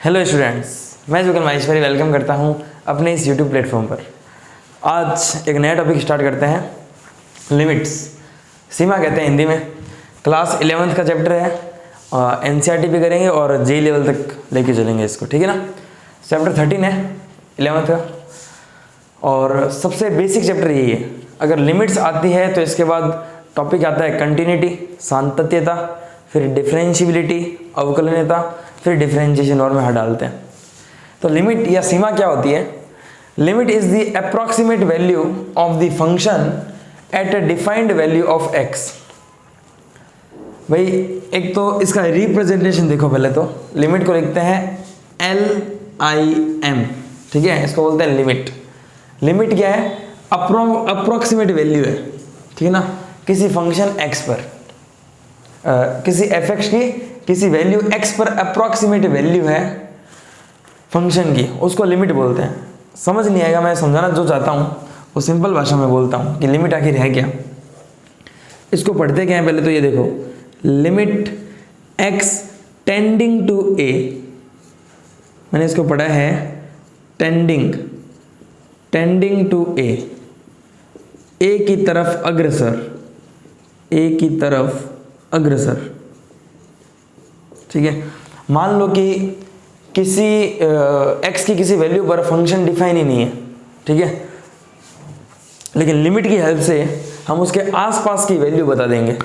Hello students, मैं जुगल Maheshwari welcome करता हूं अपने इस यूट्यूब प्लेटफॉर्म पर। आज एक नया टॉपिक स्टार्ट करते हैं, लिमिट्स, सीमा कहते हैं हिंदी में। क्लास 11th का चैप्टर है, एनसीईआरटी भी करेंगे और जे लेवल तक लेके चलेंगे इसको, ठीक है ना। चैप्टर 13 है 11th का और सबसे बेसिक चैप्टर यही है। अगर लिमिट्स आती है तो इसके बाद टॉपिक आता है कंटिन्यूटी, सांतत्यता, फिर डिफरेंशियबिलिटी, अवकलनीयता, फिर डिफरेंशिएशन और में हटा डालते हैं। तो लिमिट या सीमा क्या होती है? Limit is the approximate value of the function at a defined value of x. भाई एक तो इसका रिप्रेजेंटेशन देखो, पहले तो लिमिट को लिखते हैं LIM, ठीक है, इसको बोलते हैं लिमिट। लिमिट क्या है? अप्रोक्सीमेट वैल्यू है, ठीक है ना, किसी फंक्शन x पर किसी fx की किसी वैल्यू x पर अप्रोक्सीमेट वैल्यू है फंक्शन की, उसको लिमिट बोलते हैं। समझ नहीं आएगा, मैं समझाना जो चाहता हूँ वो सिंपल भाषा में बोलता हूँ कि लिमिट आखिर है क्या। इसको पढ़ते क्या है पहले तो ये देखो, limit x tending to a, मैंने इसको पढ़ा है टेंडिंग टू a की तरफ अग्रसर, a की तरफ अग्रसर, ठीक है। मान लो कि किसी x की किसी वैल्यू पर फंक्शन डिफाइन ही नहीं है, ठीक है, लेकिन लिमिट की हेल्प से हम उसके आसपास की वैल्यू बता देंगे।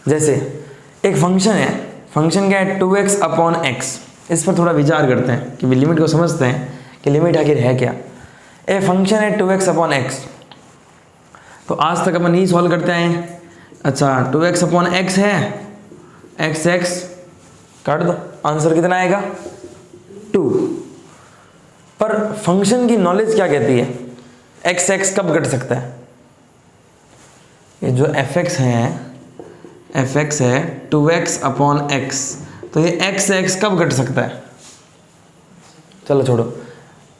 जैसे एक फंक्शन है, फंक्शन क्या है? 2x upon x। इस पर थोड़ा विचार करते हैं कि लिमिट को समझते हैं कि लिमिट आखिर है क्या। ए फंक्शन है 2x अपॉन x, तो आज तक अपन यही सॉल्व करते हैं। अच्छा 2x अपॉन x है, x काट दो, आंसर कितना आएगा? 2। पर फंक्शन की नॉलेज क्या कहती है? x कब कट सकता है? ये जो fx है 2x अपॉन x, तो ये x कब कट सकता है? चलो छोड़ो,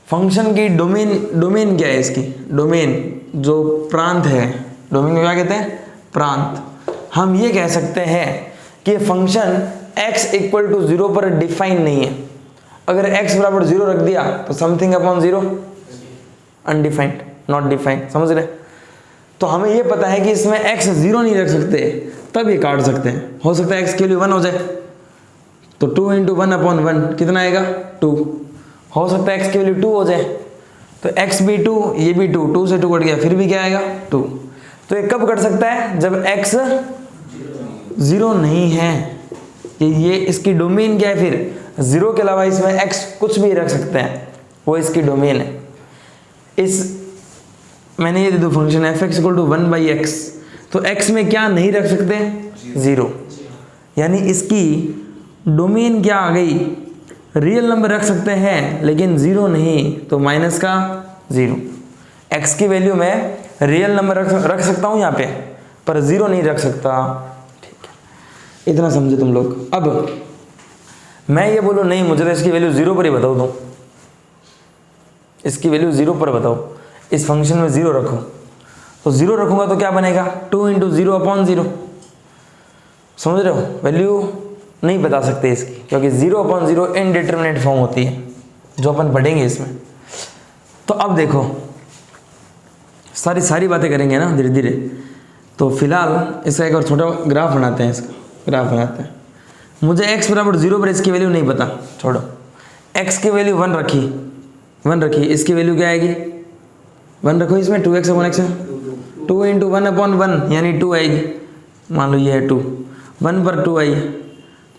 फंक्शन की डोमेन क्या है? इसकी डोमेन जो प्रांत है, डोमेन को क्या कहते हैं? प्रांत। हम ये कह सकते हैं कि फंक्शन x इक्वल टू 0 पर डिफाइन नहीं है। अगर x बराबर 0 रख दिया तो something upon 0 undefined, not defined, समझ रहे? तो हमें ये पता है कि इसमें x 0 नहीं रख सकते, तब ये काट सकते हैं। हो सकता है x के लिए 1 हो जाए, तो 2 इंटू 1 अपॉन 1 कितना आएगा? 2। हो सकता है x की वैल्यू 2 हो जाए, तो x भी 2, ये भी 2, 2 से 2 कट गया, फिर भी क्या आएगा? 2। तो ये कब कट सकता है? जब x 0 नहीं है। ये इसकी डोमेन क्या है? फिर 0 के अलावा इसमें x कुछ भी रख सकते हैं, वो इसकी डोमेन है। मैंने ये दे दो function fx equal to 1/x, तो x में क्या नहीं रख सकते? 0, यानी इसकी डोमेन क्या आ गई? रियल नंबर रख सकते हैं लेकिन 0 नहीं, तो माइनस का 0। x की वैल्यू में रियल नंबर रख सकता हूँ यहाँ पे, पर 0 नहीं रख सकता, ठीक है। इतना समझे तुम लोग? अब मैं ये बोलूँ नहीं, मुझे तो इसकी वैल्यू 0 पर ही बताओ, तुम इसकी वैल्यू 0 पर बताओ, इस फंक्शन में 0 रखो, तो 0 रखूंगा तो क्या बनेगा? 2 इंटू 0 अपॉन 0, समझ रहे हो? वैल्यू नहीं बता सकते इसकी, क्योंकि 0 अपॉन 0 इनडिटरमिनेट फॉर्म होती है, जो अपन पढ़ेंगे इसमें। तो अब देखो, सारी बातें करेंगे ना धीरे धीरे। तो फिलहाल इसका एक और छोटा ग्राफ बनाते हैं, इसका ग्राफ बनाते हैं। मुझे x बराबर 0 पर इसकी वैल्यू नहीं पता, छोड़ो, x की वैल्यू 1 रखी, इसकी वैल्यू क्या आएगी? 1 रखो, इसमें 2x अपॉन x है, 2 इंटू 1 अपॉन 1 यानी 2 आएगी। मान लो ये है 2, 1 पर 2 आई,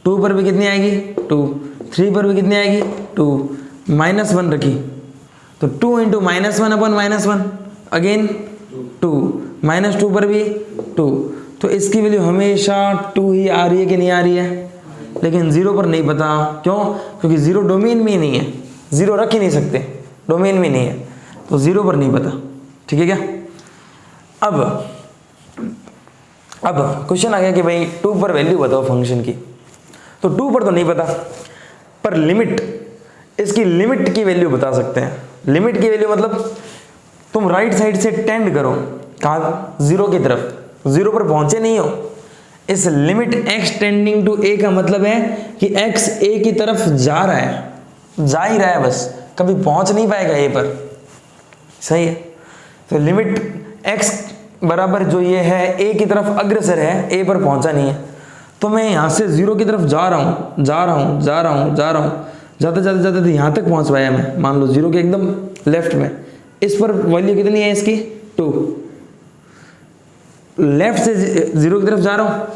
2 पर भी कितनी आएगी? 2, 3 पर भी कितनी आएगी? 2, माइनस 1 रखी, तो 2 into minus 1 upon minus 1 again 2, minus 2 पर भी 2, तो इसकी वैल्यू हमेशा 2 ही आ रही है कि नहीं आ रही है? लेकिन 0 पर नहीं पता, क्यों? क्योंकि 0 डोमेन में ही नहीं है, 0 रख ही नहीं सकते, डोमेन में नहीं है, तो 0 पर नहीं पता, ठीक है क्या? अब क्वेश्चन आ गया कि भाई 2 पर वैल्यू बताओ फंक्शन की, तो 2 पर तो नहीं पता, पर लिमिट, इसकी लिमिट की वैल्यू बता सकते हैं। लिमिट की वैल्यू मतलब तुम राइट साइड से टेंड करो, कहाँ? 0 की तरफ, 0 पर पहुंचे नहीं हो, इस limit x tending to a का मतलब है कि x a की तरफ जा रहा है, जा ही रहा है बस, कभी पहुंच नहीं पाएगा ए पर, सही है। तो लिमिट x बराबर जो ये है a की तरफ अग्रसर है, a पर पहुंचा नहीं है, तो मैं यहाँ से 0 की तरफ जा रहा हूँ, जाते जाते यहाँ तक पहुँच पाया मैं, मान लो 0 के एकदम लेफ्ट में। इस पर वैल्यू कितनी है इसकी 2, लेफ्ट से 0 की तरफ जा रहा हूँ,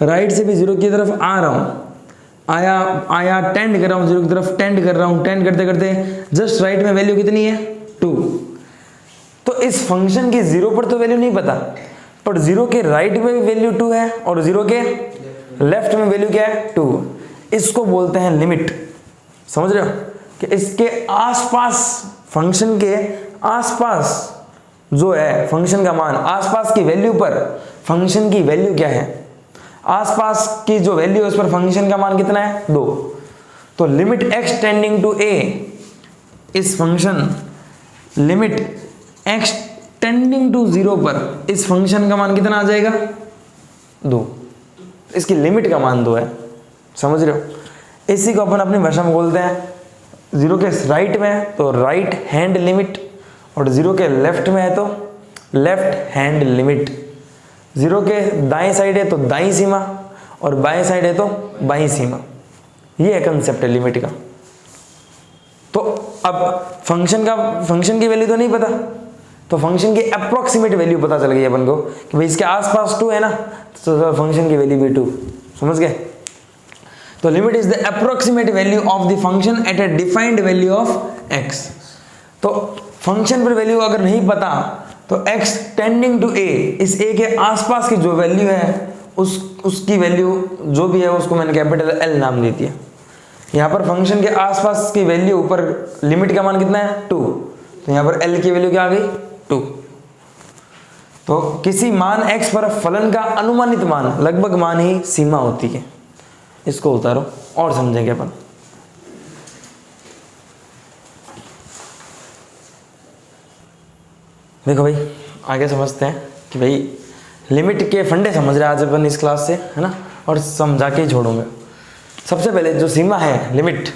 राइट से भी 0 की तरफ आ रहा हूँ, आया टेंड कर रहा हूँ 0 की तरफ, टेंड कर रहा हूँ, टेंड करते करते जस्ट राइट में वैल्यू कितनी है 2। तो इस फंक्शन की 0 पर तो वैल्यू नहीं पता, पर 0 के राइट में भी वैल्यू 2 है और 0 के लेफ्ट में वैल्यू क्या है 2। इसको बोलते हैं लिमिट। समझ रहे हो कि इसके आसपास, फंक्शन के आसपास जो है फंक्शन का मान, आसपास की वैल्यू पर फंक्शन की वैल्यू क्या है, आसपास की जो वैल्यू है उस पर फंक्शन का मान कितना है 2। तो limit x tending to a, इस function limit x tending to 0 पर इस फंक्शन का मान कितना आ जाएगा 2। इसकी लिमिट का मान 2 है। समझ रहे हो। इसी को अपन अपनी भाषा में बोलते हैं 0 के राइट में है तो राइट हैंड लिमिट, और 0 के लेफ्ट में है तो लेफ्ट हैंड लिमिट। 0 के दाएं साइड है तो दाईं सीमा, और बाएं साइड है तो बाईं सीमा। ये है कंसेप्ट है लिमिट का। तो अब फंक्शन की वैल्यू तो नहीं पता, तो फंक्शन की अप्रोक्सीमेट वैल्यू पता चल गई अपन को कि भाई इसके आसपास 2 है ना, तो फंक्शन की वैल्यू भी 2। समझ गए। तो limit is the approximate value of the function at A defined value of x। तो फंक्शन पर वैल्यू अगर नहीं पता तो x टेंडिंग टू a, इस a के आसपास की जो वैल्यू है उसकी वैल्यू जो भी है उसको मैंने कैपिटल L नाम दी है। यहाँ पर फंक्शन के आसपास की वैल्यू पर लिमिट का मान कितना है 2, तो यहाँ पर L की वैल्यू क्या आ गई 2। तो किसी मान x पर फलन का अनुमानित मान लगभग मान ही सीमा होती है। इसको उतारो और समझेंगे अपन। देखो भाई आगे समझते हैं कि भाई लिमिट के फंडे समझ रहे हैं आज अपन इस क्लास से, है ना, और समझा के ही छोड़ूंगा। सबसे पहले जो सीमा है limit,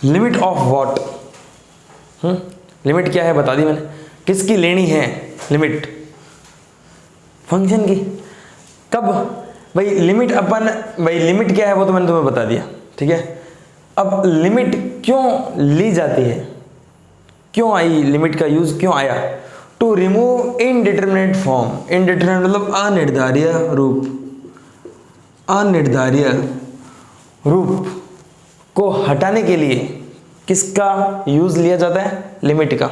limit of what, limit क्या है बता दी मैंने। किसकी लेनी है लिमिट, फंक्शन की। कब भाई लिमिट अपन, भाई लिमिट क्या है वो तो मैंने तुम्हें बता दिया, ठीक है। अब लिमिट क्यों ली जाती है, क्यों आई लिमिट का यूज क्यों आया, to remove indeterminate form. Indeterminate मतलब अनिर्धारित रूप, अनिर्धारित रूप को हटाने के लिए किसका यूज लिया जाता है, लिमिट का।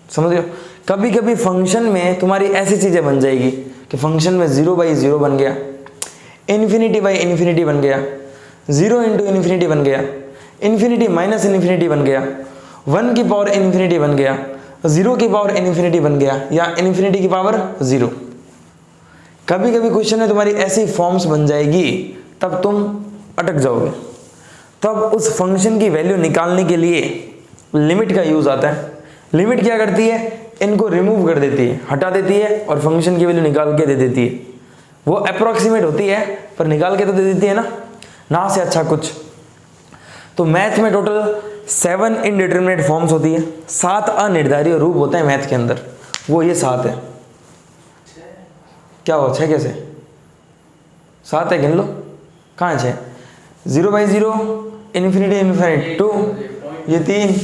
समझ रहे हो। कभी कभी फंक्शन में तुम्हारी ऐसी चीजें बन जाएगी कि फंक्शन में 0/0 बन गया, इन्फिनिटी/इन्फिनिटी बन गया, 0 × इन्फिनिटी बन गया, इन्फिनिटी माइनस इन्फिनिटी बन गया, 1 की पावर इन्फिनिटी बन गया, 0 की पावर इन्फिनिटी बन गया, या इन्फिनिटी की पावर 0। कभी कभी क्वेश्चन में तुम्हारी ऐसी फॉर्म्स बन जाएगी तब तुम अटक जाओगे। तब उस फंक्शन की वैल्यू निकालने के लिए लिमिट का यूज आता है। लिमिट क्या करती है, इनको रिमूव कर देती है, हटा देती है, और फंक्शन की वैल्यू निकाल के दे देती है। वो अप्रोक्सीमेट होती है पर निकाल के तो दे देती है ना से अच्छा कुछ। तो मैथ में टोटल 7 इनडिटरमिनेट फॉर्म्स होती है, 7 अनिर्धारित रूप होते हैं मैथ के अंदर, वो ये 7 है। क्या हो 6 कैसे 7 है, गिन लो कहाँ है 6। 0/0, इन्फिनिटी इन्फिनिटी 2, ये 3,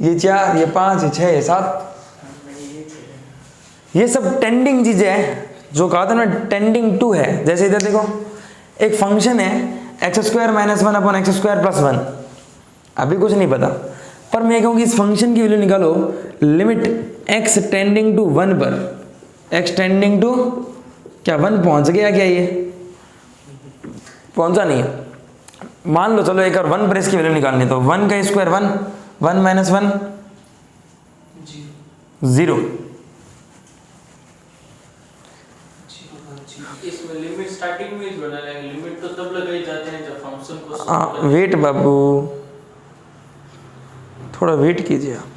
ये 4, ये 5, ये 6, ये 7। ये सब टेंडिंग चीजें हैं, जो कहा था ना टेंडिंग टू है। जैसे इधर देखो एक फंक्शन है x² - 1 / x² + 1, अभी कुछ नहीं पता, पर मैं कहूँगी इस फंक्शन की वैल्यू निकालो लिमिट x टेंडिंग टू 1 पर, x टेंडिंग टू क्या 1 पहुंच गया क्या, ये पहुंचा नहीं है। मान लो चलो एक और 1 पर इसकी वैल्यू निकालनी, तो 1 का स्क्वायर 1, 1 - 1 0। इसमें लिमिट स्टार्टिंग में ही बना लेंगे, लिमिट तो तब लगाई जाते हैं जब फंक्शन को वेट बाबू थोड़ा वेट कीजिए आप।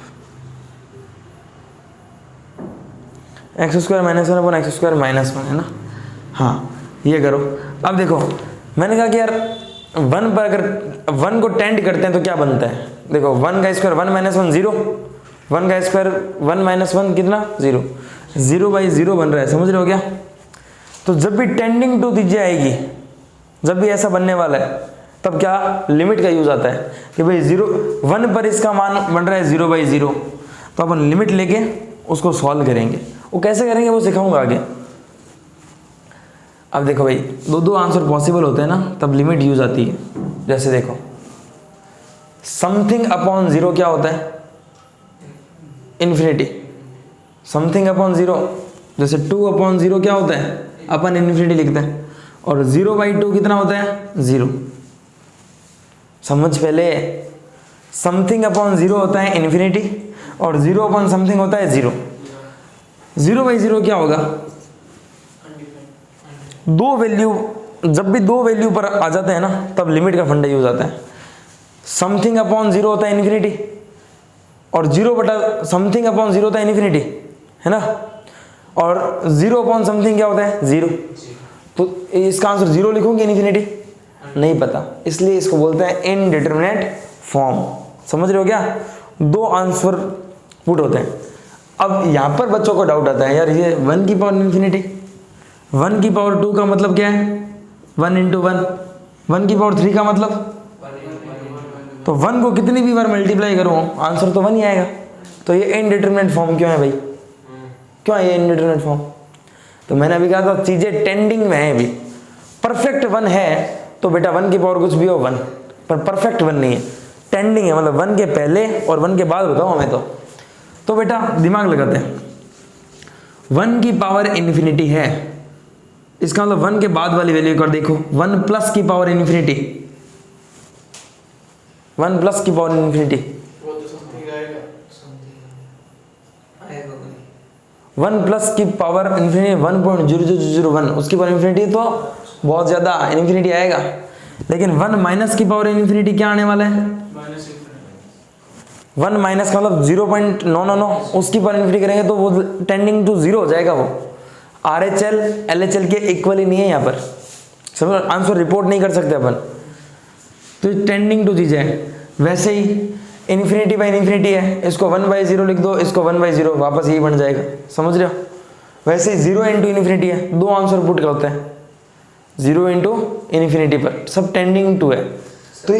x² - 1 / x² - 1 है ना। हाँ ये करो। अब देखो मैंने कहा कि यार 1 पर अगर 1 को टेंड करते हैं तो क्या बनता है, देखो 1 का स्क्वायर 1 माइनस 1 0, 1 का स्क्वायर 1 माइनस 1 कितना 0, 0/0 बन रहा है, समझ रहे हो क्या। तो जब भी टेंडिंग टू त्रिज्या आएगी, जब भी ऐसा बनने वाला है, तब क्या लिमिट का यूज आता है कि भाई 1 पर इसका मान बन रहा है 0/0, तो अपन लिमिट लेके उसको सॉल्व करेंगे। वो कैसे करेंगे वो सिखाऊंगा आगे। अब देखो भाई दो आंसर पॉसिबल होते हैं ना, तब लिमिट यूज आती है। जैसे देखो समथिंग अपॉन 0 क्या होता है, इन्फिनिटी। समथिंग अपॉन 0 जैसे 2/0 क्या होता है, अपन इन्फिनिटी लिखते हैं। और 0/2 कितना होता है 0। समझ पहले, समथिंग अपॉन 0 होता है इन्फिनिटी और 0 अपॉन समथिंग होता है 0। 0/0 क्या होगा, दो वैल्यू, जब भी दो वैल्यू पर आ जाते हैं ना तब लिमिट का फंडा यूज आता है। समथिंग अपॉन 0 होता है इन्फिनिटी और 0/समथिंग अपॉन 0 होता है इन्फिनिटी, है ना। और 0 अपॉन समथिंग क्या होता है 0। तो इसका आंसर 0 लिखोगे इन्फिनिटी, नहीं पता, इसलिए इसको बोलते हैं इनडिटरमिनेट फॉर्म। समझ रहे हो क्या, दो आंसर पुट होते हैं। अब यहां पर बच्चों को डाउट आता है, यार ये 1 की पावर इन्फिनिटी, 1 की पावर 2 का मतलब क्या है 1 × 1, 1 की पावर 3 का मतलब, तो 1 को कितनी भी बार मल्टीप्लाई करो आंसर तो 1 ही आएगा। तो ये इनडिटरमिनेट फॉर्म क्यों है भाई, क्यों है ये इनडिटरमिनेट फॉर्म। तो मैंने अभी कहा था चीजें टेंडिंग में है, भी परफेक्ट 1 है तो बेटा 1 की पावर कुछ भी हो 1, पर परफेक्ट 1 नहीं है, टेंडिंग है, मतलब 1 के पहले और 1 के बाद बताओ हमें। तो बेटा दिमाग लगाते हैं, 1 की पावर इन्फिनिटी है, इसका मतलब 1 के बाद वाली वैल्यू कर देखो, 1 प्लस की पावर इन्फिनिटी, 1 प्लस की पावर इन्फिनिटी, वो तो समथिंग आएगा, 1 प्लस की पावर इन्फिनिटी 1.0001, उसकी पावर इन्फिनिटी तो बहुत ज़्यादा इन्फिनिटी आएगा। लेकिन 1 माइनस की पावर इन्फिनिटी क्या आने वाला है, 1 माइनस का मतलब 0.999, उसकी पावर इन्फिनिटी करेंगे तो वो टेंडिंग टू 0 हो जाएगा। वो RHL LHL के इक्वल ही नहीं है यहाँ पर, समझ, आंसर रिपोर्ट नहीं कर सकते अपन, तो टेंडिंग टू चीज़ है। वैसे ही इन्फिनिटी बाई इन्फिनिटी है, इसको 1/0 लिख दो, इसको 1/0, वापस यही बन जाएगा, समझ रहे हो। वैसे ही 0 × इन्फिनिटी है, दो आंसर पुट का होता है, 0 × इन्फिनिटी पर सब टेंडिंग टू है। तो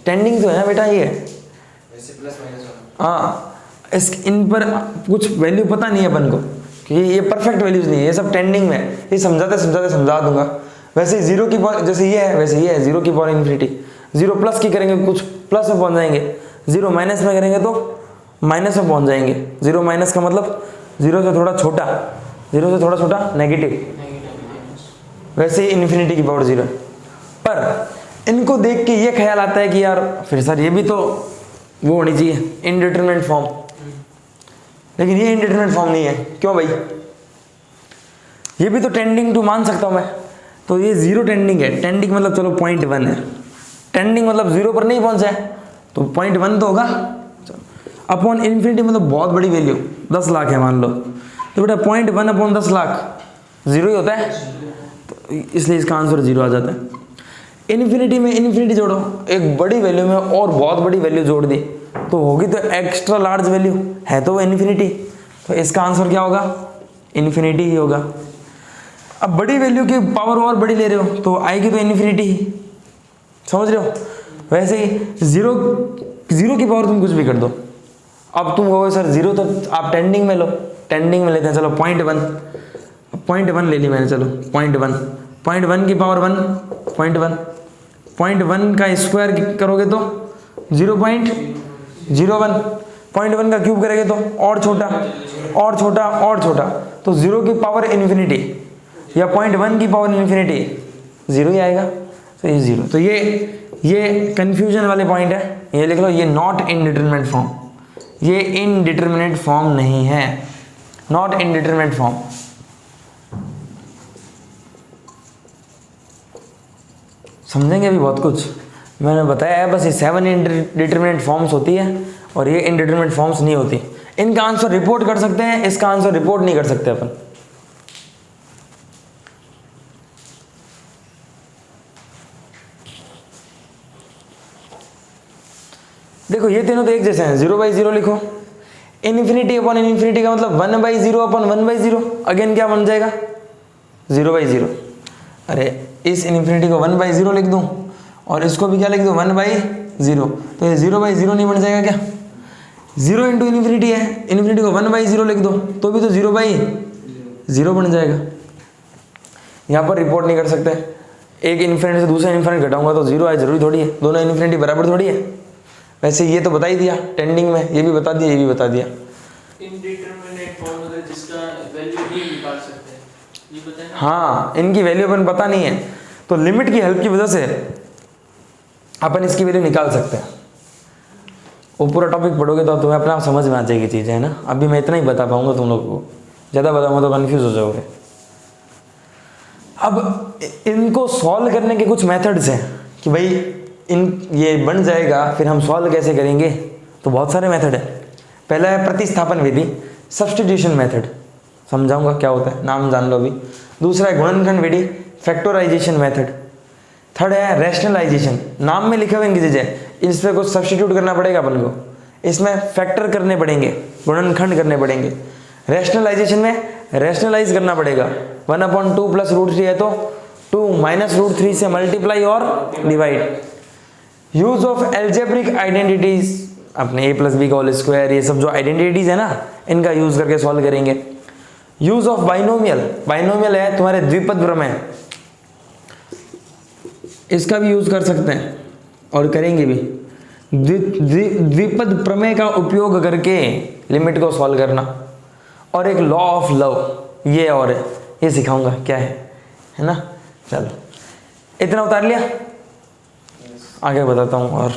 टेंडिंग तो है बेटा ये, हाँ, इन पर कुछ वैल्यू पता नहीं है अपन को कि ये परफेक्ट वैल्यूज नहीं है, ये सब टेंडिंग में है, ये समझाते समझाते समझा दूंगा। वैसे 0 की पावर जैसे ये है वैसे ये है, 0 की पावर इन्फिनिटी, 0 प्लस की करेंगे कुछ प्लस में पहुंच जाएंगे, 0 माइनस में करेंगे तो माइनस में पहुंच जाएंगे। 0 माइनस का मतलब 0 से थोड़ा छोटा, 0 से थोड़ा छोटा नेगेटिव, वैसे ही इन्फिनिटी की पावर 0। पर इनको देख के ये ख्याल आता है कि यार फिर सर ये भी तो वो होनी चाहिए इनडिटरमिनेट फॉर्म, लेकिन ये इनडिटरमिनेट फॉर्म नहीं है। क्यों भाई, ये भी तो टेंडिंग टू मान सकता हूं मैं, तो ये 0 टेंडिंग है, टेंडिंग मतलब चलो 0.1 है, टेंडिंग मतलब 0 पर नहीं पहुंचा है तो 0.1 तो होगा। अपॉन इन्फिनिटी मतलब बहुत बड़ी वैल्यू 10 लाख है मान लो, तो बेटा 0.1 अपॉन 10 लाख 0 ही होता है, तो इसलिए इसका आंसर 0 आ जाता है। इन्फिनिटी में इन्फिनिटी जोड़ो, एक बड़ी वैल्यू में और बहुत बड़ी वैल्यू जोड़ दी तो होगी तो एक्स्ट्रा लार्ज वैल्यू है, तो वो इन्फिनिटी, तो इसका आंसर क्या होगा इन्फिनिटी ही होगा। अब बड़ी वैल्यू की पावर और बड़ी ले रहे हो तो आएगी तो इन्फिनिटी ही, समझ रहे हो। वैसे ही 0 की पावर तुम कुछ भी कर दो, अब तुम कहोगे सर 0 तो आप टेंडिंग में लो, टेंडिंग में लेते हैं, चलो 0.1 ले ली मैंने, चलो 0.1 की पावर 1, 0.1 का स्क्वायर करोगे तो 0.01, 0.1 का क्यूब करेंगे तो और छोटा और छोटा और छोटा, तो 0 की पावर इन्फिनिटी या 0.1 की पावर इन्फिनिटी 0 ही आएगा, तो ये 0। तो ये कंफ्यूजन वाले पॉइंट है, ये लिख लो, ये नॉट इनडिटरमिनेट फॉर्म, ये इनडिटरमिनेट फॉर्म नहीं है, नॉट इनडिटरमिनेट फॉर्म। समझेंगे अभी बहुत कुछ मैंने बताया है, बस ये 7 इनडिटरमिनेट फॉर्म्स होती है और ये इनडिटरमिनेट फॉर्म्स नहीं होती। इनका आंसर रिपोर्ट कर सकते हैं, इसका आंसर रिपोर्ट नहीं कर सकते अपन। देखो ये तीनों तो एक जैसे हैं, 0/0 लिखो। इन्फिनिटी अपॉन इन्फिनिटी का मतलब 1/0 अपॉन 1/0, अगेन क्या बन जाएगा 0/0। अरे इस इन्फिनिटी को 1/0 लिख दूं और इसको भी क्या लिख दूं 1/0, तो ये 0/0 नहीं बन जाएगा क्या? 0 इंटू इन्फिनिटी है, इन्फिनिटी को 1/0 लिख दो तो भी तो 0/0 बन जाएगा। यहाँ पर रिपोर्ट नहीं कर सकते, एक इन्फिनिटी से दूसरा इन्फिनिटी घटाऊंगा तो 0 आए, जरूरी थोड़ी है, दोनों इन्फिनिटी बराबर थोड़ी है। वैसे ये तो बता ही दिया टेंडिंग में, ये भी बता दिया, ये भी बता दिया। इंडिटरमिनेट फॉर्मूला जिसका वैल्यू नहीं निकाल सकते, ये पता है ना? हाँ, इनकी वैल्यू अपन पता नहीं है, तो लिमिट की हेल्प की वजह से अपन इसकी वैल्यू निकाल सकते हैं। वो पूरा टॉपिक पढ़ोगे तो तुम्हें अपना समझ में आ जाएगी चीज़ें, है ना। अभी मैं इतना ही बता पाऊंगा तुम लोग को, ज़्यादा बताऊंगा तो कन्फ्यूज हो जाओगे। अब इनको सॉल्व करने के कुछ मेथड्स हैं कि भाई ये बन जाएगा, फिर हम सॉल्व कैसे करेंगे, तो बहुत सारे मेथड है। पहला है प्रतिस्थापन विधि, सब्स्टिट्यूशन मेथड, समझाऊंगा क्या होता है, नाम जान लो अभी। दूसरा है गुणनखंड विधि, फैक्टराइजेशन मेथड। थर्ड है रैशनलाइजेशन, नाम में लिखे हुए चीज़ें, इस पर कुछ सब्स्टिट्यूट करना पड़ेगा अपन को, इसमें फैक्टर करने पड़ेंगे, गुणनखंड करने पड़ेंगे। रैशनलाइजेशन में रैशनलाइज करना पड़ेगा, 1/2 + √3 है तो 2 - √3 से मल्टीप्लाई और divide. Use of algebraic identities, अपने a + b का होल स्क्वायर, ये सब जो आइडेंटिटीज है ना, इनका यूज करके सॉल्व करेंगे। यूज ऑफ बाइनोमियल, बाइनोमियल है तुम्हारे द्विपद प्रमेय, इसका भी यूज कर सकते हैं और करेंगे भी। द्विपद प्रमेय का उपयोग करके लिमिट को सॉल्व करना, और एक लॉ ऑफ लव, ये और ये सिखाऊंगा क्या है ना। चलो इतना उतार लिया, आगे बताता हूँ। और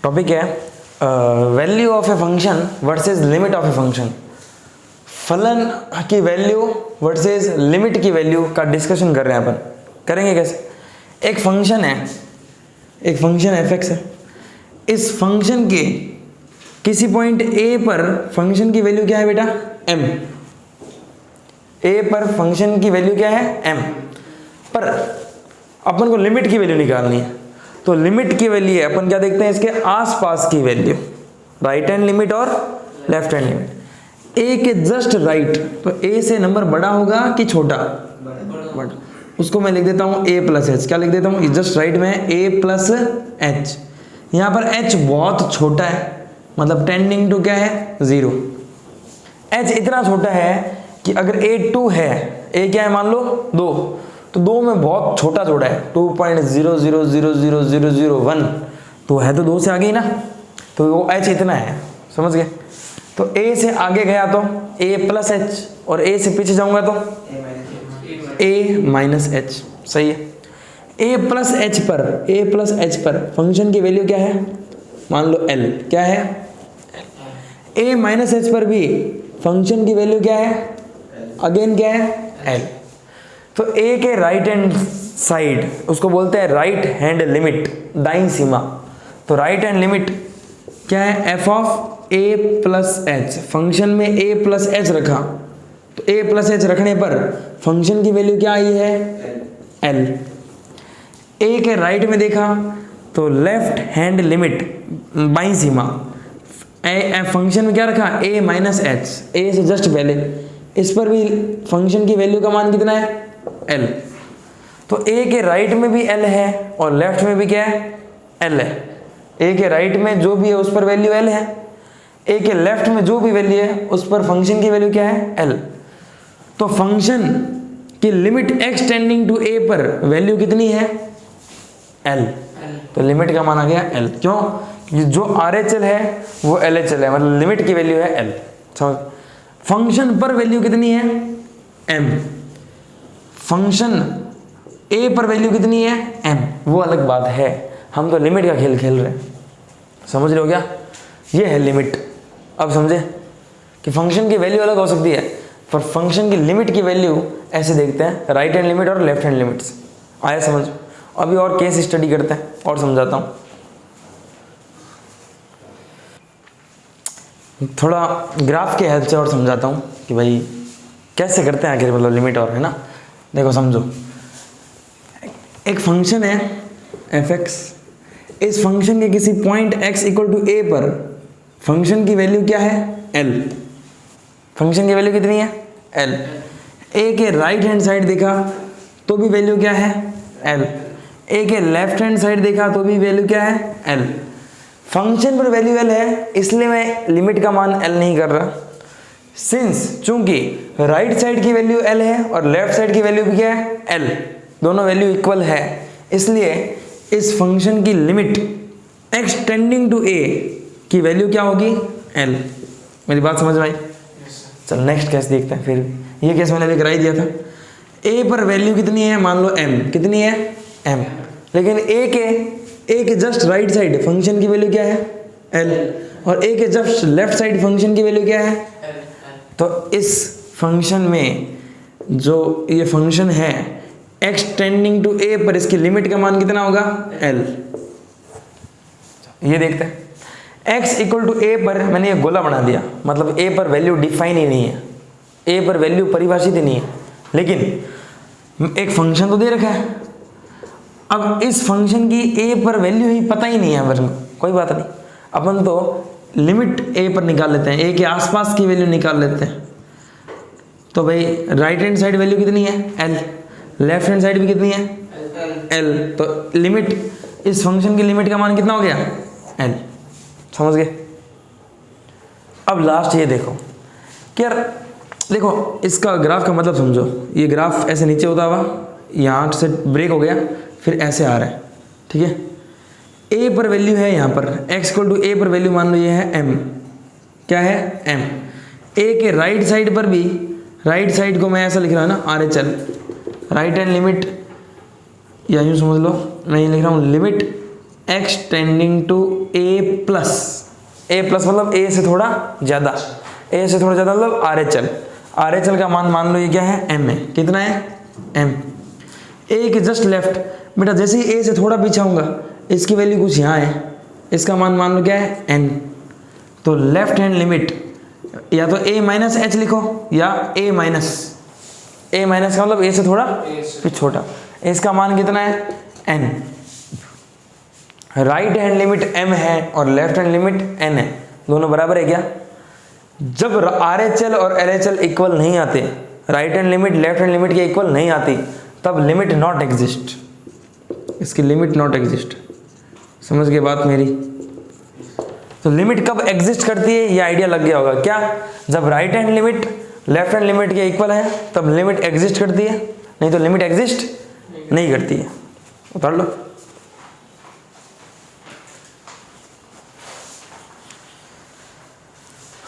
टॉपिक है value of a function versus limit of a function. फलन की वैल्यू वर्सेस लिमिट की वैल्यू का डिस्कशन कर रहे हैं अपन। करेंगे कैसे? एक फंक्शन है, एक फंक्शन f(x) है, इस फंक्शन के किसी पॉइंट a पर फंक्शन की वैल्यू क्या है बेटा m, a पर फंक्शन की वैल्यू क्या है m, पर अपन को लिमिट की वैल्यू निकालनी है। तो लिमिट की वैल्यू है, अपन क्या देखते हैं इसके आसपास की वैल्यू, राइट हैंड लिमिट और लेफ्ट हैंड लिमिट। a के जस्ट राइट, तो a से नंबर बड़ा होगा कि छोटा, बड़ा, उसको मैं लिख देता हूँ a + h। क्या लिख देता हूँ, जस्ट राइट में a + h। यहाँ पर h बहुत छोटा है, मतलब टेंडिंग टू क्या है 0। h इतना छोटा है कि अगर a 2 है, a क्या है मान लो 2, तो 2 में बहुत छोटा जोड़ा है 2.00000001, तो है तो 2 से आगे ही ना, तो वो h इतना है, समझ गए। तो a से आगे गया तो a + h, और a से पीछे जाऊंगा तो a - h, सही है। a + h पर फंक्शन की वैल्यू क्या है मान लो l, क्या है a - h पर भी फंक्शन की वैल्यू क्या है, अगेन क्या है l। तो a के राइट हैंड साइड उसको बोलते हैं राइट हैंड लिमिट, दाईं सीमा। तो राइट हैंड लिमिट क्या है f(a + h), फंक्शन में a + h रखा, तो a + h रखने पर फंक्शन की वैल्यू क्या आई है l। a के राइट में देखा तो लेफ्ट हैंड लिमिट, बाईं सीमा, फंक्शन में क्या रखा a - h, a से जस्ट पहले, इस पर भी फंक्शन की वैल्यू का मान कितना है l। तो a के राइट में भी l है और लेफ्ट में भी क्या है l है। a के राइट में जो भी है उस पर वैल्यू l है, a के लेफ्ट में जो भी वैल्यू है उस पर फंक्शन की वैल्यू क्या है l। तो फंक्शन की limit x tending to a पर वैल्यू कितनी है l, तो लिमिट का मान आ गया l। क्यों? क्योंकि जो RHL है वो LHL है, मतलब लिमिट की वैल्यू है l। समझ? फंक्शन पर वैल्यू कितनी है m, फंक्शन a पर वैल्यू कितनी है m, वो अलग बात है, हम तो लिमिट का खेल खेल रहे हैं। समझ रहे हो क्या? ये है लिमिट। अब समझे कि फंक्शन की वैल्यू अलग हो सकती है, पर फंक्शन की लिमिट की वैल्यू ऐसे देखते हैं, राइट हैंड लिमिट और लेफ्ट हैंड लिमिट्स। आया समझ? अभी और केस स्टडी करते हैं और समझाता हूँ। थोड़ा ग्राफ के हेल्प से और समझाता हूँ कि भाई कैसे करते हैं आखिर, मतलब लिमिट और, है ना। देखो समझो, एक फंक्शन है एफ एक्स, इस फंक्शन के किसी पॉइंट x इक्वल टू ए पर फंक्शन की वैल्यू क्या है l, फंक्शन की वैल्यू कितनी है l, a के राइट हैंड साइड देखा तो भी वैल्यू क्या है l, a के लेफ्ट हैंड साइड देखा तो भी वैल्यू क्या है l। फंक्शन पर वैल्यू l है इसलिए मैं लिमिट का मान l नहीं कर रहा, सिंस चूंकि राइट साइड की वैल्यू l है और लेफ्ट साइड की वैल्यू भी क्या है l, दोनों वैल्यू इक्वल है, इसलिए इस फंक्शन की limit x tending to a की वैल्यू क्या होगी l। मेरी बात समझ में आई? चल नेक्स्ट केस देखते हैं। फिर ये केस मैंने अभी कराई दिया था, a पर वैल्यू कितनी है मान लो m, कितनी है m, लेकिन a के जस्ट राइट साइड फंक्शन की वैल्यू क्या है l और a के जस्ट लेफ्ट साइड फंक्शन की वैल्यू क्या है l। तो इस फंक्शन में जो ये फंक्शन है x टेंडिंग टू a पर इसकी लिमिट का मान कितना होगा l। ये देखते हैं, x इक्वल टू a पर मैंने ये गोला बना दिया, मतलब a पर वैल्यू डिफाइन ही नहीं है, a पर वैल्यू परिभाषित ही नहीं है, लेकिन एक फंक्शन तो दे रखा है। अब इस फंक्शन की a पर वैल्यू ही पता ही नहीं है अपन को, कोई बात नहीं, अपन तो लिमिट a पर निकाल लेते हैं, a के आसपास की वैल्यू निकाल लेते हैं। तो भाई राइट हैंड साइड वैल्यू कितनी है l, लेफ्ट हैंड साइड भी कितनी है l, तो लिमिट इस फंक्शन की लिमिट का मान कितना हो गया l। समझ गए? अब लास्ट ये देखो कि यार देखो इसका ग्राफ का मतलब समझो, ये ग्राफ ऐसे नीचे होता हुआ यहाँ से ब्रेक हो गया फिर ऐसे आ रहा है, ठीक है। a पर वैल्यू है यहाँ पर x इक्वल टू a पर वैल्यू मान लो ये है m, क्या है m। a के राइट साइड पर भी, राइट साइड को मैं ऐसा लिख रहा हूँ ना RHL, राइट हैंड लिमिट, या यूँ समझ लो मैं ये लिख रहा हूँ limit x tending to a plus मतलब a से थोड़ा ज़्यादा, a से थोड़ा ज़्यादा मतलब RHL का मान लो ये क्या है m है, कितना है m। a के जस्ट लेफ्ट, बेटा जैसे ही a से थोड़ा पीछे आऊँगा इसकी वैल्यू कुछ यहाँ है, इसका मान लो क्या है n। तो लेफ्ट हैंड लिमिट या तो a माइनस h लिखो या a माइनस का मतलब a से थोड़ा फिर छोटा, इसका मान कितना है n। Right hand limit m है और लेफ्ट हैंड लिमिट n है, दोनों बराबर है क्या? जब RHL और LHL इक्वल नहीं आते, right hand limit left hand limit के इक्वल नहीं आती, तब लिमिट नॉट एग्जिस्ट, इसकी लिमिट नॉट एग्जिस्ट। समझ गए बात मेरी? तो लिमिट कब एग्जिस्ट करती है ये आइडिया लग गया होगा क्या? जब right hand limit left hand limit के इक्वल है तब लिमिट एग्जिस्ट करती है, नहीं तो लिमिट एग्जिस्ट नहीं करती है। उतार लो।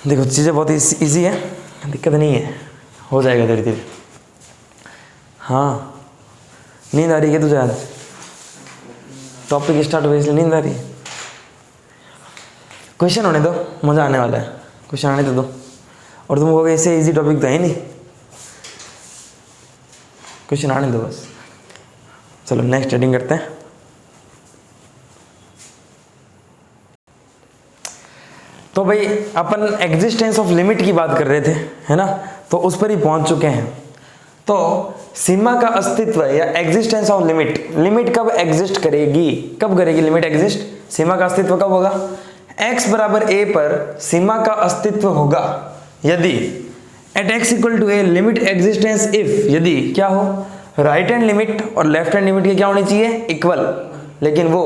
देखो चीज़ें बहुत इजी है, दिक्कत नहीं है, हो जाएगा धीरे धीरे। हाँ नींद आ रही है तुझे? आज टॉपिक स्टार्ट हुए इसलिए नींद आ रही है? क्वेश्चन होने दो, मज़ा आने वाला है, क्वेश्चन आने तो दो। और तुम कहोगे ऐसे इजी टॉपिक तो है नहीं, क्वेश्चन आने दो बस। चलो नेक्स्ट हेडिंग करते हैं। तो भाई अपन एग्जिस्टेंस ऑफ लिमिट की बात कर रहे थे, है ना, तो उस पर ही पहुंच चुके हैं। तो सीमा का अस्तित्व या एग्जिस्टेंस ऑफ लिमिट, लिमिट कब एग्जिस्ट करेगी, कब करेगी लिमिट एग्जिस्ट? सीमा का अस्तित्व कब होगा? x बराबर a पर सीमा का अस्तित्व होगा यदि at x equal to a limit existence if, यदि क्या हो, राइट हैंड लिमिट और लेफ्ट हैंड लिमिट के क्या होनी चाहिए इक्वल, लेकिन वो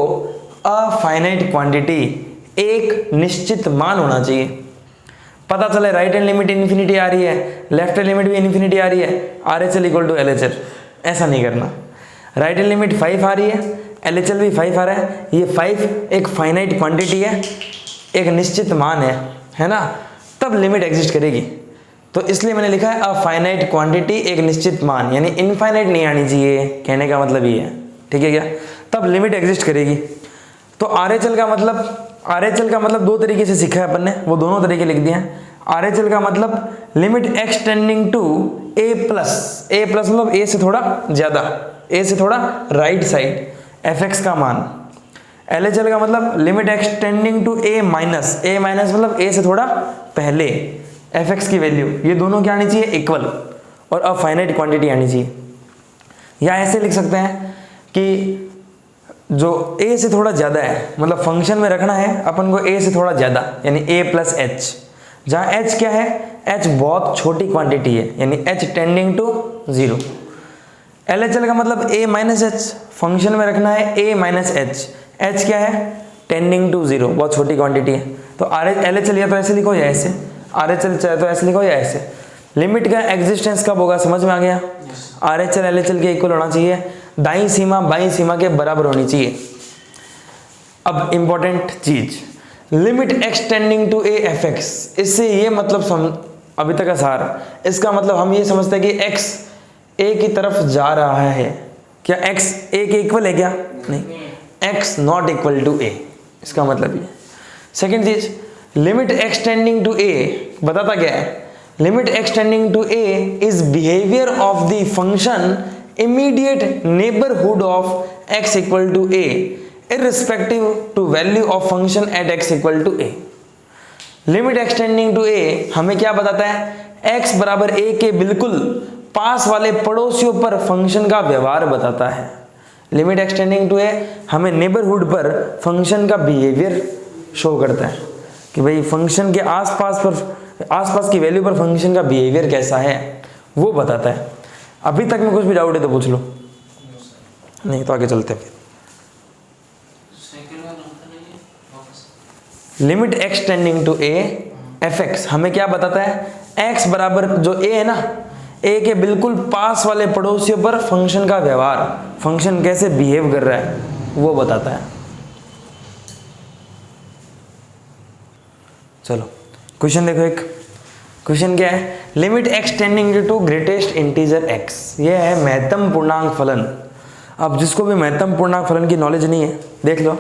अफाइनाइट क्वांटिटी, एक निश्चित मान होना चाहिए। पता चले राइट हैंड लिमिट इन्फिनिटी आ रही है, लेफ्ट हैंड लिमिट भी इन्फिनिटी आ रही है, RHL इक्वल टू LHL, ऐसा नहीं करना। राइट हैंड लिमिट 5 आ रही है, LHL भी 5 आ रहा है, ये 5 एक फाइनाइट क्वांटिटी है, एक निश्चित मान है ना, तब लिमिट एग्जिस्ट करेगी। तो इसलिए मैंने लिखा है अ फाइनाइट क्वांटिटी, एक निश्चित मान, यानी इनफाइनाइट नहीं आनी चाहिए, कहने का मतलब ये है, ठीक है क्या? तब लिमिट एग्जिस्ट करेगी। तो RHL का मतलब दो तरीके से सीखा है अपन ने, वो दोनों तरीके लिख दिए हैं। RHL का मतलब limit x tending to a plus मतलब a से थोड़ा ज़्यादा, a से थोड़ा राइट साइड fx का मान। LHL का मतलब limit x tending to a minus मतलब a से थोड़ा पहले fx की वैल्यू, ये दोनों क्या आनी चाहिए इक्वल, और अफाइनाइट क्वांटिटी आनी चाहिए। या ऐसे लिख सकते हैं कि जो a से थोड़ा ज़्यादा है, मतलब फंक्शन में रखना है अपन को a से थोड़ा ज़्यादा, यानी a प्लस एच, जहाँ h क्या है, h बहुत छोटी क्वांटिटी है, यानी h टेंडिंग टू 0। LHL का मतलब a माइनस एच, फंक्शन में रखना है a माइनस एच, h क्या है, टेंडिंग टू 0, बहुत छोटी क्वांटिटी है। तो LHL या तो ऐसे लिखो या ऐसे, RHL चाहे तो ऐसे लिखो या ऐसे। लिमिट का एग्जिस्टेंस कब होगा, समझ में आ गया? RHL LHL के इक्वल होना चाहिए, दाईं सीमा बाईं सीमा के बराबर होनी चाहिए। अब इंपॉर्टेंट चीज, limit x tending to a fx, इससे ये मतलब अभी तक का सार, इसका मतलब हम ये समझते हैं कि x a की तरफ जा रहा है। क्या x a के इक्वल है क्या? नहीं, x not equal to a, इसका मतलब ये। सेकेंड चीज, limit x tending to a बताता क्या है? Limit x tending to a is behaviour of the function immediate neighborhood of x equal to a irrespective to value of function at x equal to a। Limit x tending to a हमें क्या बताता है? x बराबर a के बिल्कुल पास वाले पड़ोसियों पर फंक्शन का व्यवहार बताता है। Limit x tending to a हमें नेबरहुड पर फंक्शन का बिहेवियर शो करता है कि भाई फंक्शन के आसपास की वैल्यू पर फंक्शन का बिहेवियर कैसा है, वो बताता है। अभी तक में कुछ भी डाउट है तो पूछ लो, नहीं तो आगे चलते हैं। Limit x tending to a fx हमें क्या बताता है? x बराबर जो a है ना, a के बिल्कुल पास वाले पड़ोसियों पर फंक्शन का व्यवहार, फंक्शन कैसे बिहेव कर रहा है, वो बताता है। चलो क्वेश्चन देखो, एक क्वेश्चन क्या है? Limit x tending to greatest integer x, ये है महत्तम पूर्णांक फलन। अब जिसको भी महत्तम पूर्णांक फलन की नॉलेज नहीं है देख लो,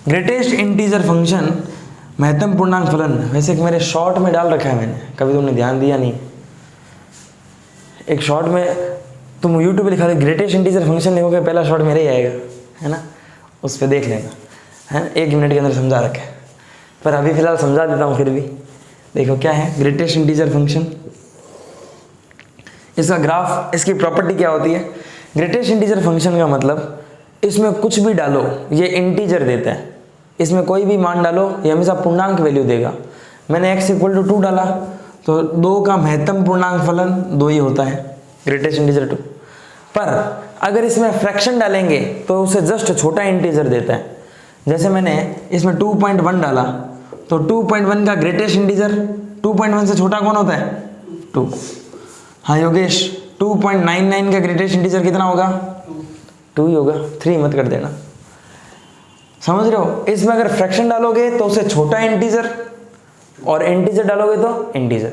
ग्रेटेस्ट इंटीजर फंक्शन महत्तम पूर्णांक फलन, वैसे एक मेरे शॉर्ट में डाल रखा है मैंने, कभी तुमने ध्यान दिया नहीं। एक शॉर्ट में तुम यूट्यूब पे लिखा ग्रेटेस्ट इंटीजर फंक्शन लिखोगे, पहला शॉर्ट मेरा ही आएगा, है ना, उस पर देख लेना, है 1 मिनट के अंदर समझा रखा है, पर अभी फिलहाल समझा देता हूँ। फिर भी देखो क्या है ग्रेटेस्ट इंटीजर फंक्शन, इसका ग्राफ, इसकी प्रॉपर्टी क्या होती है? ग्रेटेस्ट इंटीजर फंक्शन का मतलब इसमें कुछ भी डालो ये इंटीजर देता है, इसमें कोई भी मान डालो ये हमेशा पूर्णांक वैल्यू देगा। मैंने x इक्वल टू 2 डाला तो 2 का महत्तम पूर्णांक फलन 2 ही होता है, ग्रेटेस्ट इंटीजर 2। पर अगर इसमें फ्रैक्शन डालेंगे तो उसे जस्ट छोटा इंटीजर देता है। जैसे मैंने इसमें 2.1 डाला तो 2.1 का ग्रेटेस्ट इंटीजर 2.1 से छोटा कौन होता है? 2। हाँ योगेश, 2.99 का ग्रेटेस्ट इंटीजर कितना होगा? 2 ही होगा, 3 मत कर देना, समझ रहे हो? इसमें अगर फ्रैक्शन डालोगे तो उसे छोटा इंटीजर, और इंटीजर डालोगे तो इंटीजर।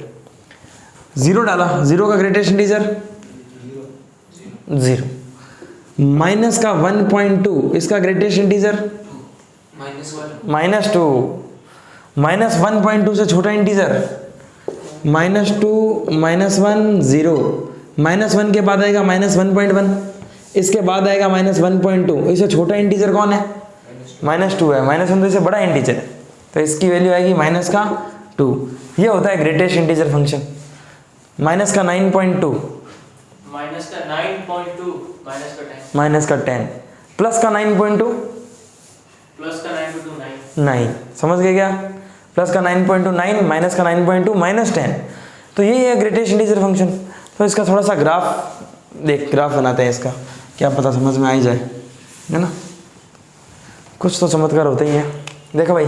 0 डाला, 0 का ग्रेटेस्ट इंटीजर 0। माइनस का 1.2, इसका ग्रेटेस्ट इंटीजर -2। माइनस 1.2 से छोटा इंटीजर -2 -1 0। -1 के बाद आएगा -1.1, इसके बाद आएगा -1.2, इससे छोटा इंटीजर कौन है? -2 है। -1 तो इससे बड़ा इंटीजर है, तो इसकी वैल्यू आएगी -2। ये होता है ग्रेटेस्ट इंटीजर फंक्शन। माइनस का 9.2, माइनस का 9.2, माइनस का 10, प्लस का 9.2, प्लस का 9.2 9। समझ गए क्या? प्लस का 9.2 9, माइनस का 9.2 -10। तो यही है ग्रेटेस्ट इंटीजर फंक्शन। तो इसका थोड़ा सा ग्राफ बनाते हैं इसका, क्या पता समझ में आ ही जाए, है ना? कुछ तो चमत्कार होता ही है। देखो भाई,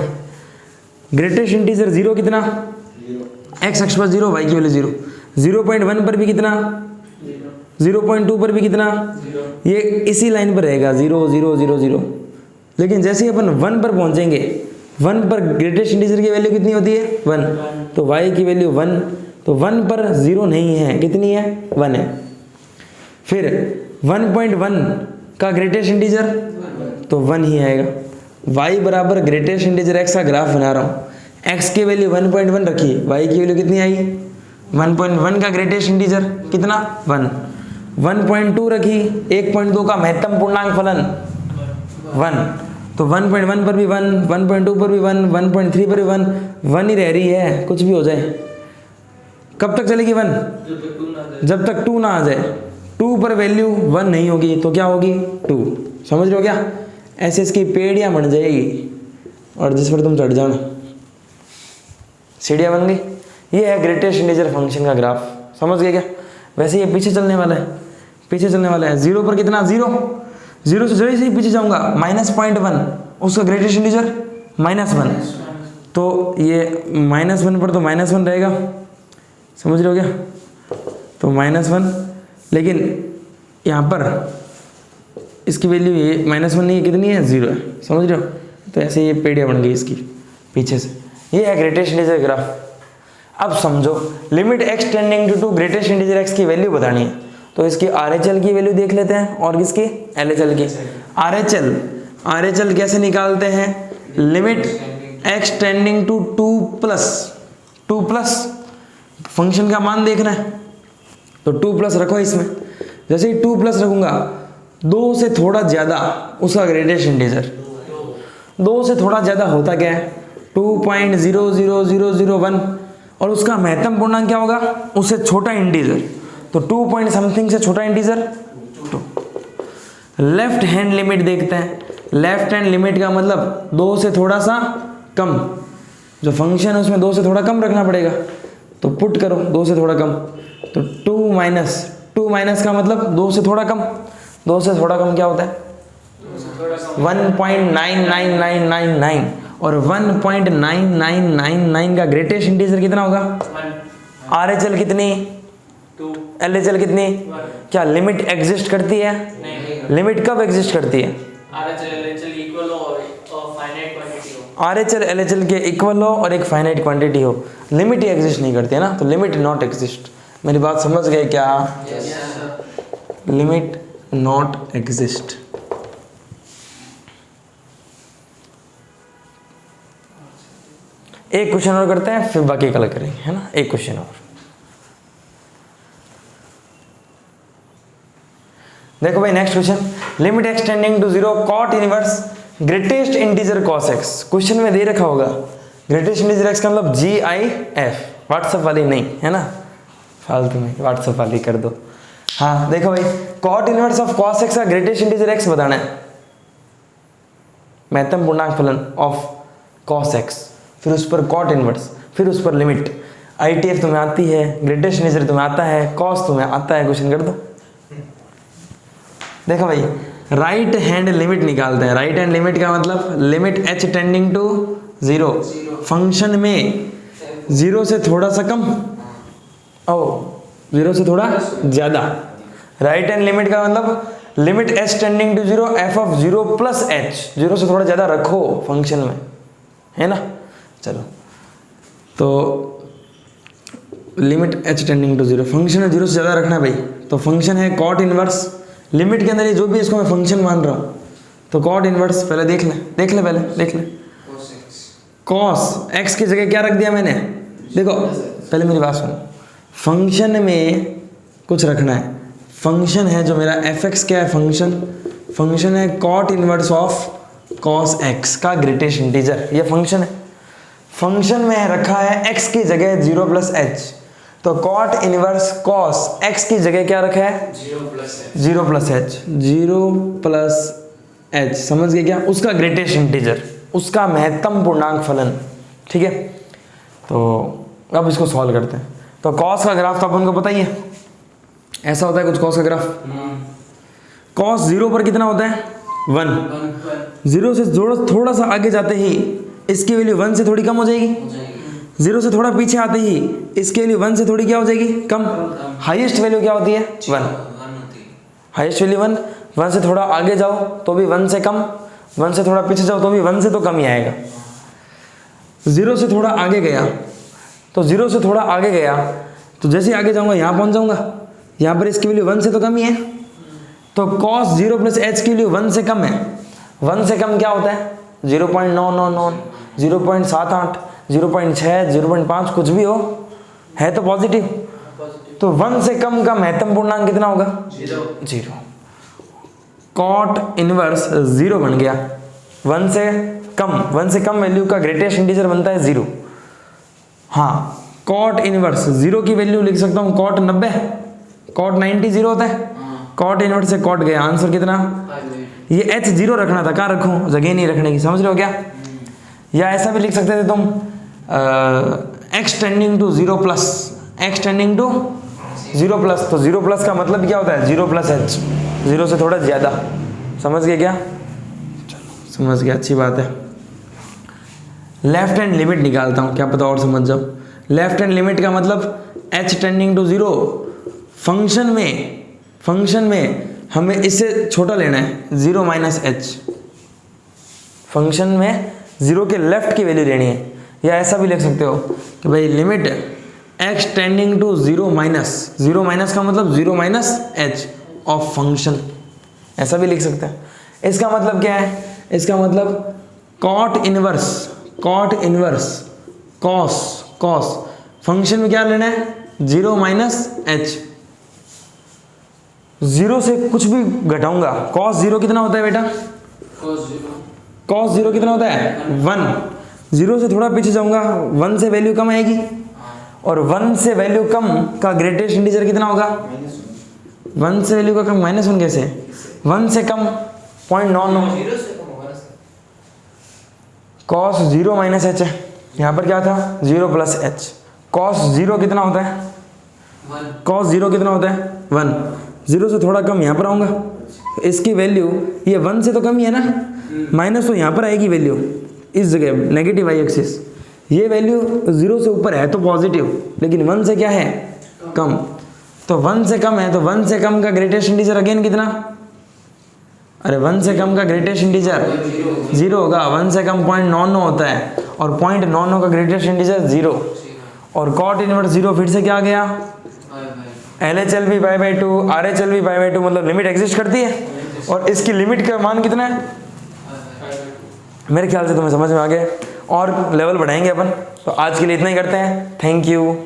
ग्रेटेस्ट इंटीजर 0 कितना? x अक्ष पर 0, y की वैल्यू 0। 0.1 पर भी कितना? 0.2 पर भी कितना? ये इसी लाइन पर रहेगा 0 0 0 0। लेकिन जैसे ही अपन 1 पर पहुंचेंगे, 1 पर ग्रेटेस्ट इंटीजर की वैल्यू कितनी होती है? 1। तो y की वैल्यू 1, तो 1 पर 0 नहीं है, कितनी है? 1 है। फिर 1.1 का ग्रेटेस्ट इंटीजर तो 1 ही आएगा। y बराबर ग्रेटेस्ट इंटीजर x का ग्राफ बना रहा हूँ, x की वैल्यू 1.1 रखी, y की वैल्यू कितनी आई? 1.1 का ग्रेटेस्ट इंटीजर कितना? 1। 1.2 रखी, 1.2 का महत्तम पूर्णांक फलन 1, तो 1.1 पर भी 1, 1.2 पर भी 1, 1.3 पर भी 1, 1 ही रह रही है, कुछ भी हो जाए। कब तक चलेगी 1? जब तक 2 ना आ जाए। 2 पर वैल्यू 1 नहीं होगी तो क्या होगी? 2। समझ रहे हो क्या? ऐसे इसकी पेड़ियाँ बन जाएगी और जिस पर तुम चढ़ जाओ ना, सीढ़ियाँ बन गई। ये है ग्रेटेस्ट इंटीजर फंक्शन का ग्राफ, समझ गए क्या? वैसे ये पीछे चलने वाला है, पीछे चलने वाला है। 0 पर कितना? 0। 0 से जैसे ही पीछे जाऊंगा -0.1, उसका ग्रेटेस्ट इंटीजर -1। तो ये -1 पर तो -1 रहेगा, समझ रहे हो क्या? तो -1, लेकिन यहाँ पर इसकी वैल्यू ये -1 नहीं है, कितनी है? 0 है, समझ रहे हो? तो ऐसे ये पेड़ियाँ बन गई इसकी पीछे से। ये है ग्रेटेस्ट इंटीजर ग्राफ। अब समझो, limit x tending to greatest integer x की वैल्यू बतानी है, तो इसकी RHL की वैल्यू देख लेते हैं और किसकी? LHL की। RHL कैसे निकालते हैं? Limit x tending to 2 plus function का मान देखना है, तो 2 प्लस रखो इसमें। जैसे ही 2 प्लस रखूंगा, 2 से थोड़ा ज़्यादा उसका ग्रेटेस्ट इंटीजर। 2 से थोड़ा ज़्यादा होता क्या है? 2.00001, और उसका महत्तम पूर्णांक क्या होगा? उससे छोटा इंटीजर। तो 2 पॉइंट समथिंग से छोटा इंटीजर 2। लेफ्ट हैंड लिमिट देखते हैं। लेफ्ट हैंड लिमिट का मतलब 2 से थोड़ा सा कम, जो फंक्शन है उसमें 2 से थोड़ा कम रखना पड़ेगा। तो पुट करो 2 से थोड़ा कम, तो 2 माइनस का मतलब 2 से थोड़ा कम। 2 से थोड़ा कम क्या होता है? 1.99999, और 1.9999 का ग्रेटेस्ट इंटीजर कितना होगा? RHL कितनी? 2। LHL कितनी? क्या लिमिट एग्जिस्ट करती है? नहीं। लिमिट कब एग्जिस्ट करती है? RHL इक्वल हो और फाइनाइट क्वांटिटी हो। RHL LHL के इक्वल हो और एक फाइनाइट क्वांटिटी हो, लिमिट ही एग्जिस्ट नहीं करती है ना, तो लिमिट नॉट एग्जिस्ट। मेरी बात समझ गए क्या? Limit not exist. एक क्वेश्चन और करते हैं, फिर बाकी कल करेंगे, है ना? एक क्वेश्चन और देखो भाई। Next question, limit x tending to 0 cot inverse greatest integer cos x। Question में दे रखा होगा ग्रेटेस्ट इंटीजर x का मतलब GIF, व्हाट्सएप वाली नहीं, है ना? फालतू में व्हाट्सएप वाली कर दो। हाँ देखो भाई, cot inverse of cos x का ग्रेटेस्ट इंटीजर x बताना है, महत्तम पूर्णांक फलन ऑफ cos x, फिर उस पर cot इनवर्स, फिर उस पर लिमिट। ITF तुम्हें आती है, ग्रेटेस्ट इंटीजर तुम्हें आता है, cos तुम्हें आता है, क्वेश्चन कर दो। देखो भाई, राइट हैंड लिमिट निकालते हैं। राइट हैंड लिमिट का मतलब limit h tending to 0, function में 0 से थोड़ा सा कम और 0 से थोड़ा ज़्यादा। राइट हैंड लिमिट का मतलब limit h tending to 0 f of 0 plus h, 0 से थोड़ा ज़्यादा रखो फंक्शन में, है ना? चलो, तो limit h tending to 0, function में 0 से ज़्यादा रखना है भाई। तो फंक्शन है cot इनवर्स, लिमिट के अंदर ये जो भी इसको मैं फंक्शन मान रहा हूँ, तो cot इनवर्स पहले देख ले। cos x की जगह क्या रख दिया मैंने? देखो पहले मेरी बात सुनो, फंक्शन में कुछ रखना है। फंक्शन है जो मेरा fx, क्या है फंक्शन है cot inverse of cos x का ग्रेटेस्ट इंटीजर, ये फंक्शन है। फंक्शन में रखा है x की जगह 0 प्लस h, तो cot इनवर्स cos x की जगह क्या रखा है? 0 प्लस h, समझ गए क्या? उसका ग्रेटेस्ट इंटीजर, उसका महत्तम पूर्णांक फलन, ठीक है? तो अब इसको सॉल्व करते हैं। तो cos का ग्राफ तो अपन को पता ही है, ऐसा होता है कुछ cos का ग्राफ। cos 0 पर कितना होता है? 1। 0 से थोड़ा सा आगे जाते ही इसकी वैल्यू 1 से थोड़ी कम हो जाएगी। 0 से थोड़ा पीछे आते ही इसकी वैल्यू 1 से थोड़ी क्या हो जाएगी? कम। हाईएस्ट वैल्यू क्या होती है? 1। Highest value 1। 1 से थोड़ा आगे जाओ तो भी 1 से कम, 1 से थोड़ा पीछे जाओ तो भी 1 से तो कम ही आएगा। 0 से थोड़ा आगे गया, तो 0 से थोड़ा आगे गया तो जैसे आगे जाऊंगा यहाँ पहुँच जाऊंगा, यहाँ पर इसकी वैल्यू 1 से तो कम ही है। तो cos 0 प्लस h की वैल्यू 1 से कम है। 1 से कम क्या होता है? 0.999, 0.78, 0.6, 0.5, कुछ भी हो, है तो पॉजिटिव। तो 1 से कम का महत्तम पूर्णांक कितना होगा? 0। cot इनवर्स 0 बन गया। 1 से कम वैल्यू का ग्रेटेस्ट इंटीजर बनता है 0। हाँ, cot इनवर्स 0 की वैल्यू लिख सकता हूँ cot 90 होता है। cot इनवर्स से cot गया, आंसर कितना? ये h 0 रखना था, कहाँ रखूँ, जगह नहीं रखने की, समझ रहे हो क्या? या ऐसा भी लिख सकते थे तुम x tending to 0 plus, x tending to 0 plus, तो 0 प्लस का मतलब क्या होता है, 0 प्लस h, 0 से थोड़ा ज़्यादा, समझ गए क्या? चलो समझ गया, अच्छी बात है। लेफ्ट हैंड लिमिट निकालता हूँ, क्या पता और समझ जाओ। लेफ्ट हैंड लिमिट का मतलब h टेंडिंग टू 0, फंक्शन में हमें इससे छोटा लेना है, 0 माइनस h, फंक्शन में 0 के लेफ्ट की वैल्यू लेनी है। या ऐसा भी लिख सकते हो कि भाई limit x tending to 0 minus, 0 minus का मतलब 0 माइनस h ऑफ फंक्शन, ऐसा भी लिख सकते हैं। इसका मतलब क्या है, इसका मतलब कॉट इनवर्स कॉस फंक्शन में क्या लेना है, 0 माइनस h, 0 से कुछ भी घटाऊंगा, कॉस 0 कितना होता है बेटा, कॉस 0 कितना होता है 1, 0 से थोड़ा पीछे जाऊंगा 1 से वैल्यू कम आएगी, और 1 से वैल्यू कम का ग्रेटेस्ट इंटीजर कितना होगा, 1 से वैल्यू का कम, -1 कैसे, 1 से कम 0.99, कॉस 0 माइनस h है, यहाँ पर क्या था 0 प्लस h, कॉस 0 कितना होता है, कॉस 0 कितना होता है 1, 0 से थोड़ा कम यहाँ पर आऊँगा, इसकी वैल्यू ये 1 से तो कम ही है ना, माइनस तो यहाँ पर आएगी वैल्यू इस जगह, नेगेटिव y एक्सिस, ये वैल्यू 0 से ऊपर है तो पॉजिटिव, लेकिन 1 से क्या है कम, तो 1 से कम है, तो 1 से कम का ग्रेटेस्ट इंटीजर अगेन कितना, अरे 1 से कम का ग्रेटेस्ट इंटीजर 0 होगा, 1 से कम 0.99 होता है, और 0.99 का ग्रेटेस्ट इंटीजर 0, और कॉट इनवर्स 0 फिर से क्या आ गया, LHL भी π/2, RHL भी π/2, मतलब लिमिट एग्जिस्ट करती है, और इसकी लिमिट का मान कितना है, मेरे ख्याल से तुम्हें समझ में आ गया, और लेवल बढ़ाएंगे अपन। तो आज के लिए इतना ही करते हैं, थैंक यू।